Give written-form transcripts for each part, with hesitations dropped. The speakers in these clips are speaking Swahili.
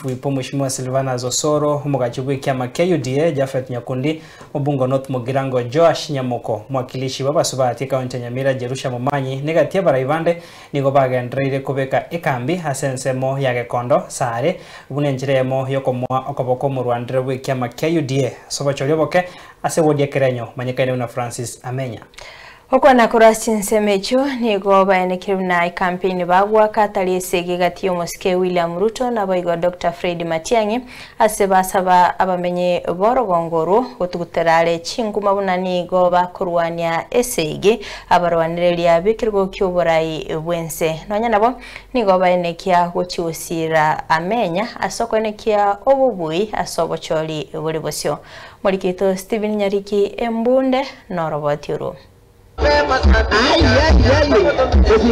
wipo Mheshimiwa Silvanus Osoro mugachibu kiama KUDA Jafet Nyakundi Obungo North Mugirango Joash Nyamoko mwakilishi w'abasubati kaunti ya Nyamira Jerusha Mumanyi negatia baraivande nigo bagendreire kubeka ikambi asensemo ya Gekondo sare bunenjiremo yokomwa okoboko mu Rwanda w'ikiama KUDA sobochoryoboke ase wodi kerenyo manyikaine na Francis Amenya Okwana kurasi nsemecho nigo baenekirwe na campaign bagwa katali sege gati yomoske William Ruto na boigo Dr. Fred Matiang'i asebasaba abamenye borogongoro otuguterare chinguma bunani go bakurwania esege abarwanireria bikirgo ky'oborai bwense nonya nabo nigo baenekia gochiusira Amenya asokonekia obubui asobocholi buri bosyo Morikito Steven Nyariki Embunde Norobotiuru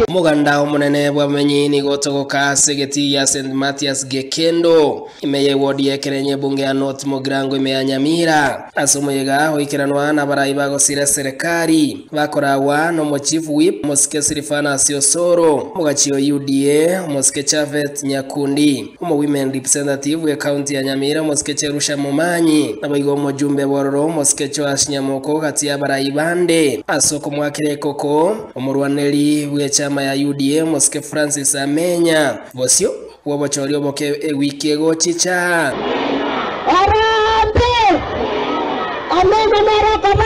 Muganda omunene bwamenyi ni gotogoka segeti ya St. Matthias Gekendo imeye wodi yekerenye bunge ya North Mugirango imeya Nyamira asomuyega hoikiranwa na baraiba gosira serikali bakorawa no chief whip Moske Silvanus Osoro mugachiyo UDA Moske Chavet Nyakundi umo women representative ya county ya Nyamira Moske Jerusha Mumanyi nabayigo mujumbe bororo Moske Joash Nyamoko kati ya baraibande asoko mwakire koko omurwaneri w'echama ya UDA Moske Francis Amenya bosyo wobochoryo boke wiki ego chicha Arambe Amenya marakaba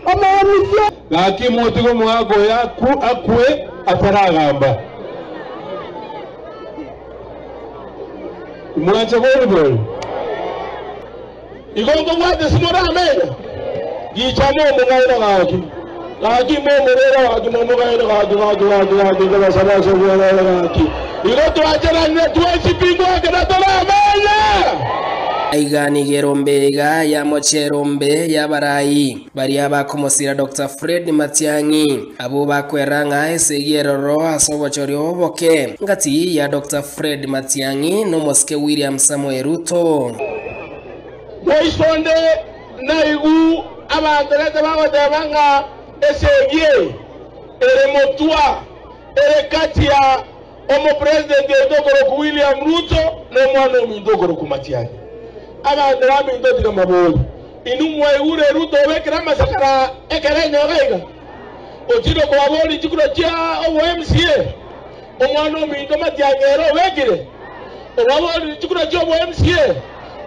omomisyo laki motigo mwago yaku akwe ataragamba mwancha bori igongo mwade simora Amenya gichamo mungaira gaki laki momorera gaki momogaira gaki basabasha gaki igoto ajara ne tuwezi pingo akatola Amenya Aigani gerombega ya mocherombe ya barai bari abakomosira Dr. Fred Matiang'i abo bakweranga esegieroro asobochoryo boke ngati ya Dr. Fred Matiang'i no Moske William Samuel Ruto Moisonde naigu abanderete bagodebanga esegie eremotwa erekatia omo president Dr. William Ruto no mwana omindogoro kumatiani abandera mindo diga maboli inumwe ure Ruto wekera masakara ekerenyo gaiga otiro ko aboli chikuro chia owo MCA omwana omindo matiangero wekire obaboli chikuro chia owo MCA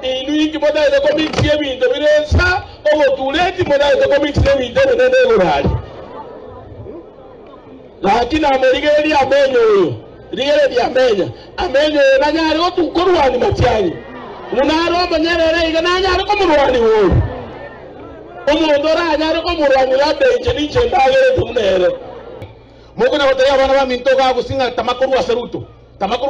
inu ingi moda ide komiti ebindo birensa owo tuleti moda ide komiti ebindo nene gorali lakini amerigeri Amenyo rigeri Amenyo nanyari otukorwani Matiang'i munaro manyerere igananyari ko murwani wo omondora anyari ko murwani lade inche ndagere tunere muko na bataya bana ba minto ga gusinga tamakuru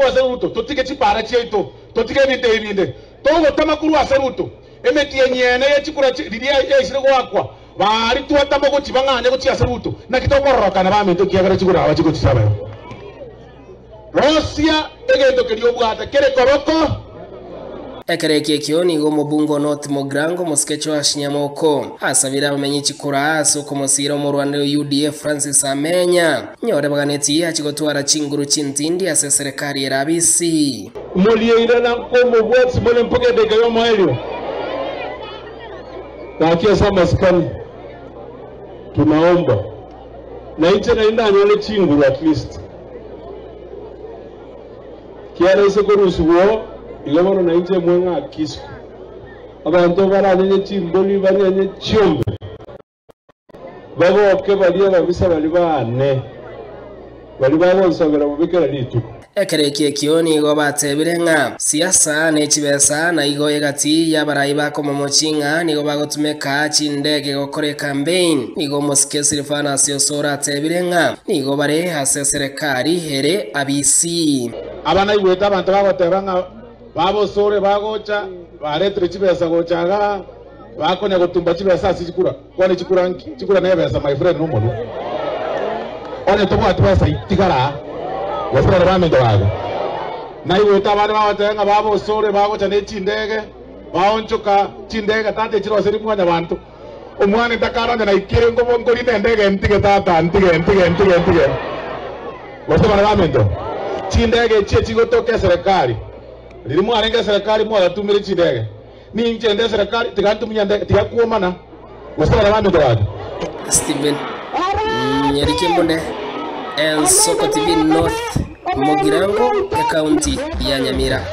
wa Seruto totike chipara chieto totike binde togo tamakuru wa Seruto emetie nyene yechikura lidia yeshire gwakwa bari tuwatamba ko chibangane ko chia Seruto na kitokoroka na ba minto kiagara chikura wa chiko chisabe Rosia egendo keriobwata kere koroko Ekereke kioni go mubungo North Mugirango Moske Joash Nyamoko asabira abamenyi chikura asoko mosira mu Rwanda UDA Francis Amenya nyore baganeti achigotwara chinguru chintindi ase serikali erabisi Moliera na komo bwatsi mole mpoke de gayo maelio takia sama skani tunaomba na ite na inda nyole chinguru at least kiara ise korusugo igabano na inje mwenga kisku abantu baranye chimboli baranye chiombe babo ke baliya babisa bali bane bali babonsogera mubikera litu Ekereke kioni go batebirenga siasa ne chibesa na igo egati ya barayi bakomo mochinga nigo bagotumeka chindege gokore campaign nigo Moske Silvanus Osoro atebirenga nigo bare hase serikali here abisi abana igweta abantu bagotebanga babo sore bagocha baretre chibesa gochaga bakonya gutumba chibesa sichikura kwani chikura nebesa my friend numuntu one tobwa tibesa itigara wafura bamendo waga naigweta abana bagotenga babo sore bagocha ne chindege baonchoka chindege tate chiro seri mwanya bantu omwana ndakaranya na ikire ngo ngori ndege ntige tata ntige wafura bamendo chindege chie chigotoke serikali Lilimu arenge serikali mwa tumire chidege. Ni nchende serikali tigatumia ndege tigakuomana. Wasala nami tawadi. Steven Nyerike Mbonde, Soko TV North Mugirango ya kaunti ya Nyamira.